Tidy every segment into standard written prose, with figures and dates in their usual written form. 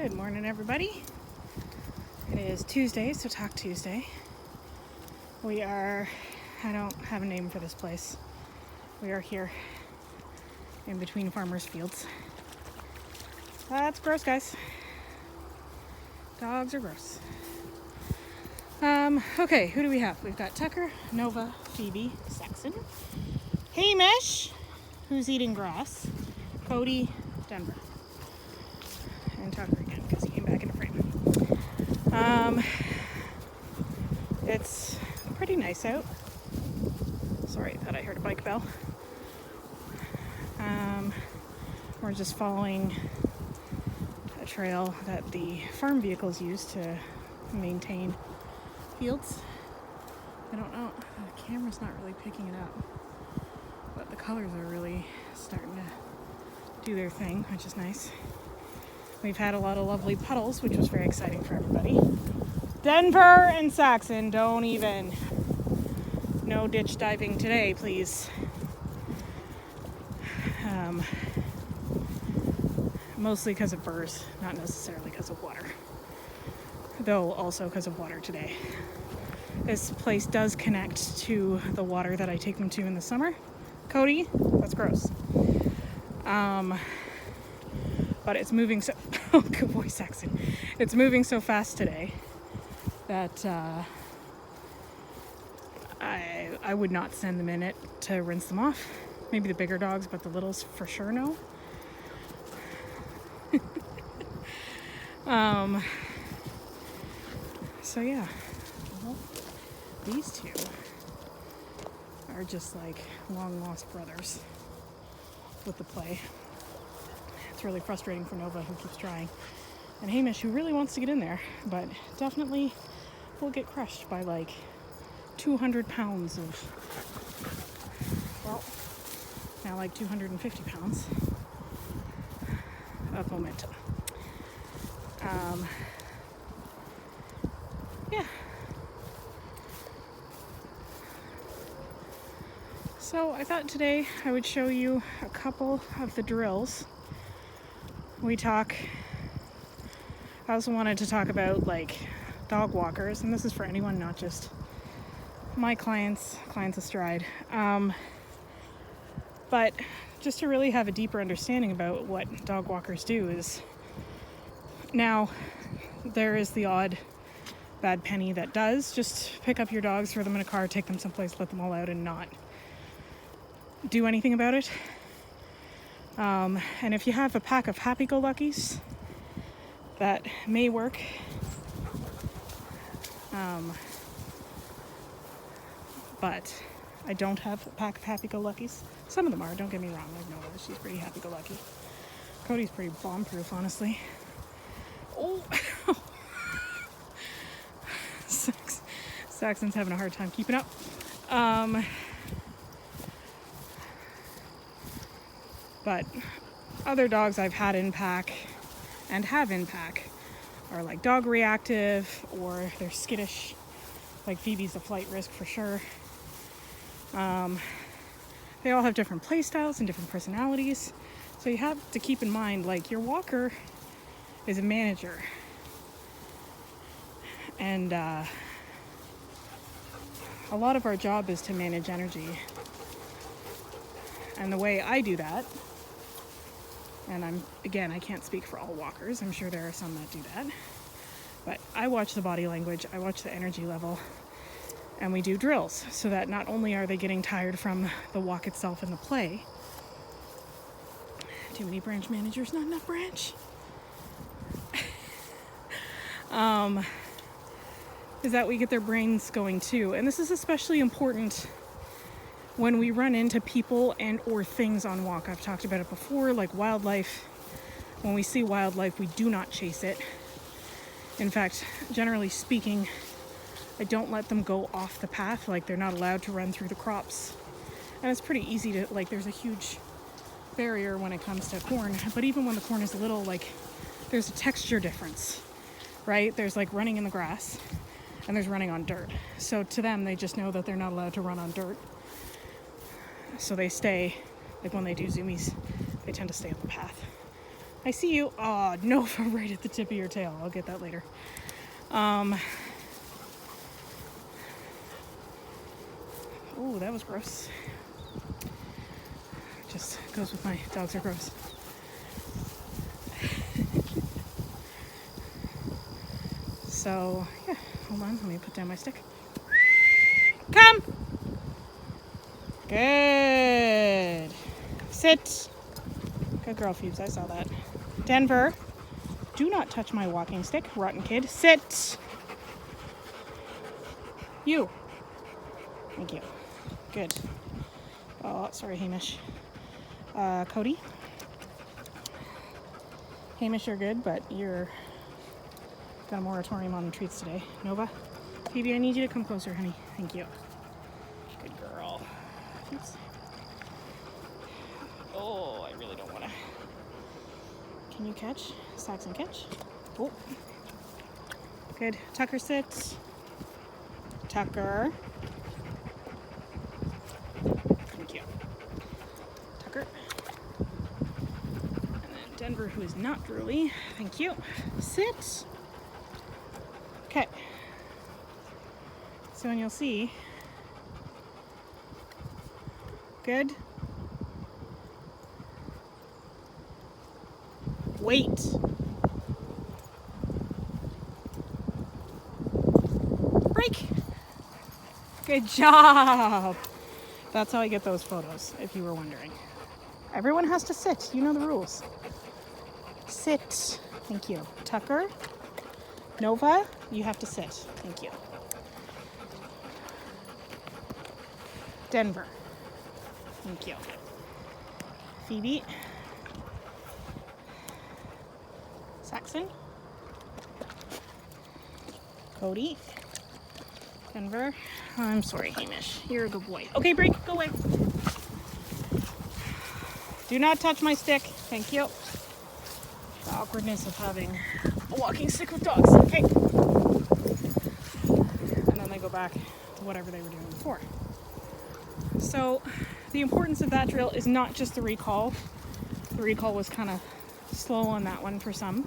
Good morning, everybody. It is Tuesday, so Talk Tuesday. I don't have a name for this place. We are here in between farmers' fields. That's gross, guys. Dogs are gross. Okay, who do we have? We've got Tucker, Nova, Phoebe, Saxon, Hamish, who's eating grass, Cody, Denver, and Tucker again because he came back in the frame. It's pretty nice out. Sorry, I thought I heard a bike bell. We're just following a trail that the farm vehicles use to maintain fields. I don't know, the camera's not really picking it up, but the colors are really starting to do their thing, which is nice. We've had a lot of lovely puddles, which was very exciting for everybody. Denver and Saxon, don't even. No ditch diving today, please. Mostly because of burrs, not necessarily because of water. Though also because of water today. This place does connect to the water that I take them to in the summer. Cody, that's gross. But it's moving so, oh, good boy, Saxon. It's moving so fast today that I would not send them in it to rinse them off. Maybe the bigger dogs, but the littles for sure no. So yeah, well, these two are just like long lost brothers with the play. It's really frustrating for Nova, who keeps trying, and Hamish, who really wants to get in there, but definitely will get crushed by like 200 pounds of, well, now like 250 pounds of momentum. Yeah. So I thought today I would show you a couple of the drills. I also wanted to talk about like dog walkers, and this is for anyone, not just my clients astride. But just to really have a deeper understanding about what dog walkers do is, now there is the odd bad penny that does just pick up your dogs, throw them in a car, take them someplace, let them all out and not do anything about it. And if you have a pack of happy-go-luckies, that may work. But I don't have a pack of happy-go-luckies. Some of them are, don't get me wrong. Like Nova, she's pretty happy-go-lucky. Cody's pretty bomb-proof, honestly. Oh! Saxon's having a hard time keeping up. But other dogs I've had in pack and have in pack are like dog reactive, or they're skittish. Like Phoebe's a flight risk for sure. They all have different play styles and different personalities. So you have to keep in mind, like, your walker is a manager. And a lot of our job is to manage energy. And the way I do that, and I can't speak for all walkers, I'm sure there are some that do that, but I watch the body language, I watch the energy level, and we do drills so that not only are they getting tired from the walk itself and the play. Too many branch managers, not enough branch. Is that we get their brains going too. And this is especially important when we run into people and or things on walk. I've talked about it before, like wildlife. When we see wildlife, we do not chase it. In fact, generally speaking, I don't let them go off the path. Like, they're not allowed to run through the crops. And it's pretty easy to, like, there's a huge barrier when it comes to corn. But even when the corn is little, like, there's a texture difference, right? There's like running in the grass and there's running on dirt. So to them, they just know that they're not allowed to run on dirt. So they stay, like when they do zoomies, they tend to stay on the path. I see you. Oh, Nova right at the tip of your tail. I'll get that later. Oh, that was gross. Just goes with my dogs are gross. So, yeah, hold on. Let me put down my stick. Come! Good. Sit. Good girl, Phoebes. I saw that. Denver, do not touch my walking stick. Rotten kid. Sit. You. Thank you. Good. Oh, sorry, Hamish. Cody. Hamish, you're good, but you're got a moratorium on treats today. Nova. Phoebe, I need you to come closer, honey. Thank you. Good girl. Oops. Oh, I really don't want to. Can you catch? Saxon, catch. Oh. Good. Tucker, sit. Tucker. Thank you. Tucker. And then Denver, who is not drooly. Thank you. Sit. Okay. So, and you'll see. Good. Wait. Break. Good job. That's how I get those photos, if you were wondering. Everyone has to sit. You know the rules. Sit. Thank you. Tucker. Nova, you have to sit. Thank you. Denver. Thank you. Phoebe. Saxon. Cody. Denver. I'm sorry, Hamish. You're a good boy. Okay, break. Go away. Do not touch my stick. Thank you. The awkwardness of having a walking stick with dogs. Okay. And then they go back to whatever they were doing before. So the importance of that drill is not just the recall. The recall was kind of slow on that one for some.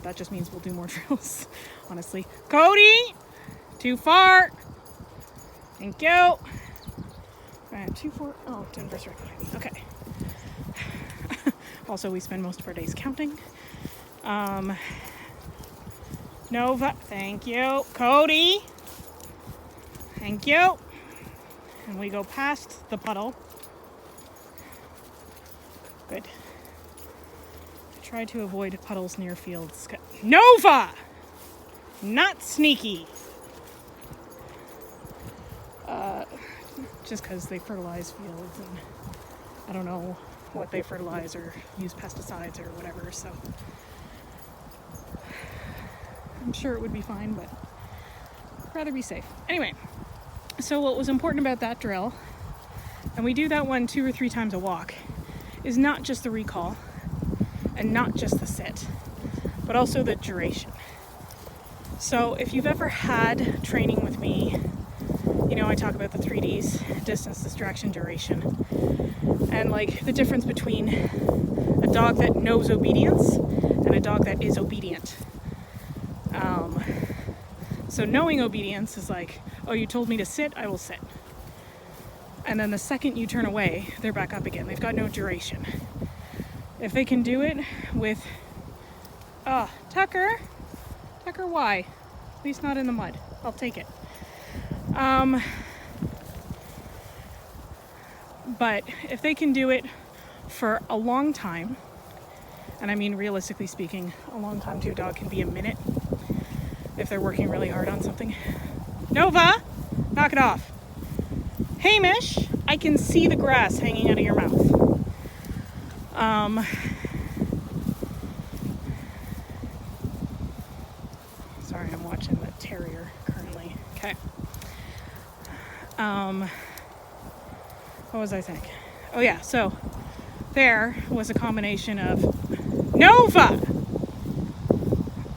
That just means we'll do more drills, honestly. Cody! Too far! Thank you! I have 2, 4. Oh, Denver's right behind me. Okay. Also, we spend most of our days counting. Nova, thank you. Cody! Thank you! And we go past the puddle. Good. Try to avoid puddles near fields. Nova! Not sneaky. Just because they fertilize fields and I don't know what they fertilize or use pesticides or whatever, so I'm sure it would be fine, but I'd rather be safe. Anyway, so what was important about that drill, and we do that one 2 or 3 times a walk, is not just the recall and not just the sit, but also the duration. So if you've ever had training with me, you know I talk about the 3 Ds, distance, distraction, duration, and like the difference between a dog that knows obedience and a dog that is obedient. So knowing obedience is like, oh, you told me to sit, I will sit. And then the second you turn away, they're back up again. They've got no duration. If they can do it with, Tucker, why? At least not in the mud. I'll take it. But if they can do it for a long time, and I mean realistically speaking, a long time to a dog can be a minute if they're working really hard on something. Nova, knock it off. Hamish, I can see the grass hanging out of your mouth. Sorry, I'm watching the terrier currently. Okay. What was I saying? Oh yeah, so there was a combination of Nova!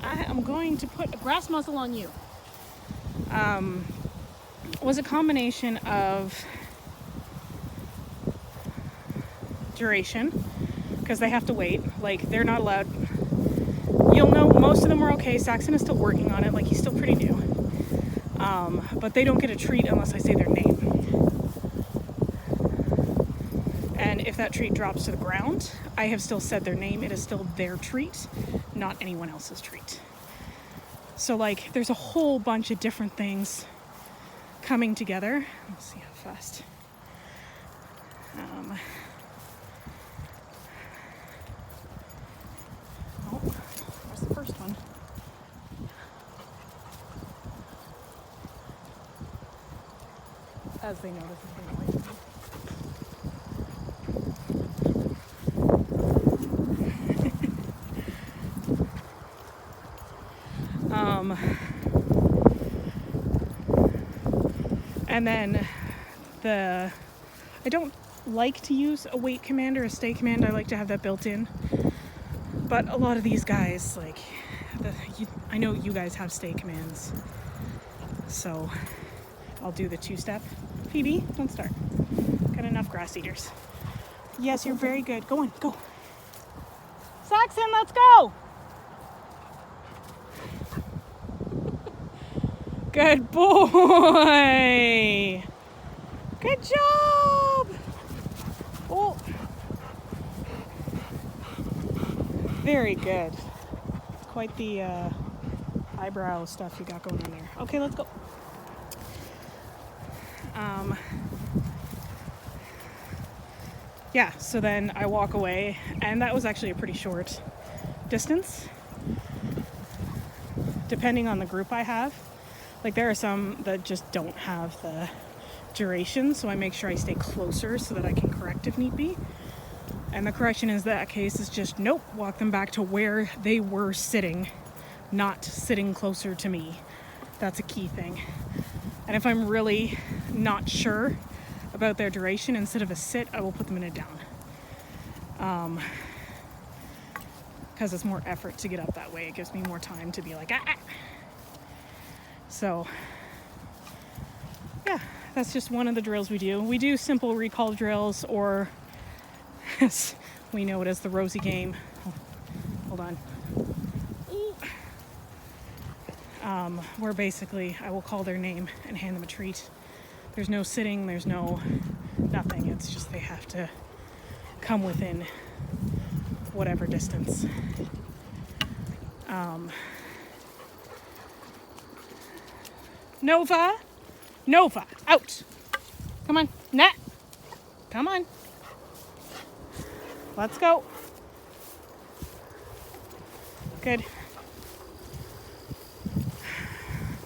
I'm going to put a grass muzzle on you. Was a combination of duration, because they have to wait. Like, they're not allowed. You'll know most of them are okay. Saxon is still working on it. Like, he's still pretty new. But they don't get a treat unless I say their name. And if that treat drops to the ground, I have still said their name. It is still their treat, not anyone else's treat. So, like, there's a whole bunch of different things coming together. Let's see how fast. Oh, where's the first one? As they notice it's being away from me. And then I don't like to use a wait command or a stay command. I like to have that built in. But a lot of these guys, like, I know you guys have stay commands. So I'll do the 2-step. Phoebe, don't start. Got enough grass eaters. Yes, you're very good. Go on, go. Saxon, let's go! Good boy! Good job! Oh. Very good. Quite the eyebrow stuff you got going on there. Okay, let's go. Yeah, so then I walk away, and that was actually a pretty short distance, depending on the group I have. Like, there are some that just don't have the duration, so I make sure I stay closer so that I can correct if need be. And the correction in that case is just, nope, walk them back to where they were sitting, not sitting closer to me. That's a key thing. And if I'm really not sure about their duration, instead of a sit, I will put them in a down. Because it's more effort to get up that way. It gives me more time to be like, ah. So, yeah, that's just one of the drills we do. We do simple recall drills, or as we know it as the Rosie game. Hold on. Where basically I will call their name and hand them a treat. There's no sitting, there's no nothing. It's just they have to come within whatever distance. Nova, out. Come on, Nat. Come on. Let's go. Good.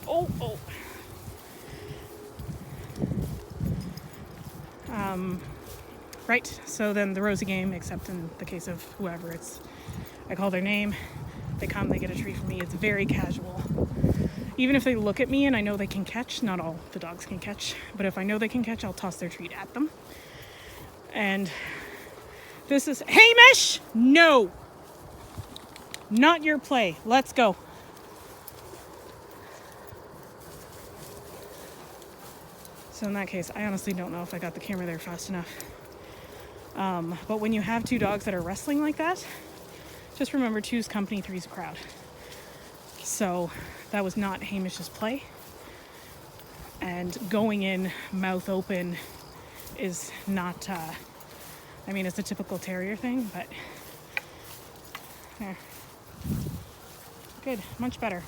Oh. Right, so then the Rosie game, except in the case of whoever, I call their name, they come, they get a treat from me. It's very casual. Even if they look at me and I know they can catch, not all the dogs can catch, but if I know they can catch, I'll toss their treat at them. And this is, Hamish! No! Not your play. Let's go. So in that case, I honestly don't know if I got the camera there fast enough. But when you have two dogs that are wrestling like that, just remember 2's company, 3's a crowd. So that was not Hamish's play. And going in mouth open is not, it's a typical terrier thing, but there. Good, much better.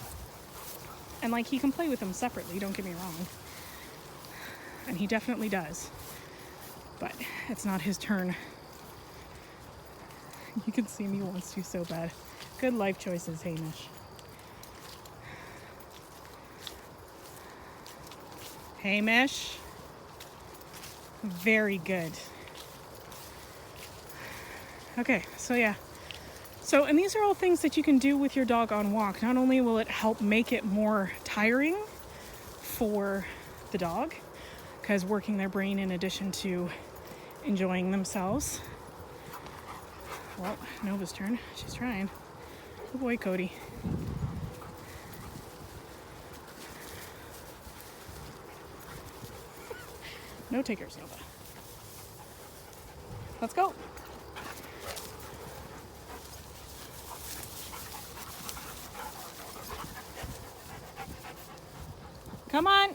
And like, he can play with them separately, don't get me wrong. And he definitely does. But it's not his turn. You can see me wants to so bad. Good life choices, Hamish. Hamish. Very good. Okay, so yeah. So, and these are all things that you can do with your dog on walk. Not only will it help make it more tiring for the dog, because working their brain in addition to enjoying themselves. Well, Nova's turn. She's trying. Good boy, Cody. No takers, Nova. Let's go. Come on.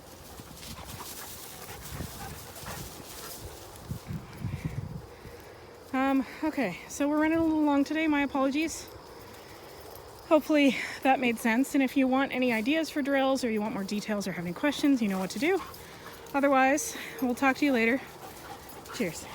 Okay, so we're running a little long today. My apologies. Hopefully that made sense. And if you want any ideas for drills or you want more details or have any questions, you know what to do. Otherwise, we'll talk to you later. Cheers.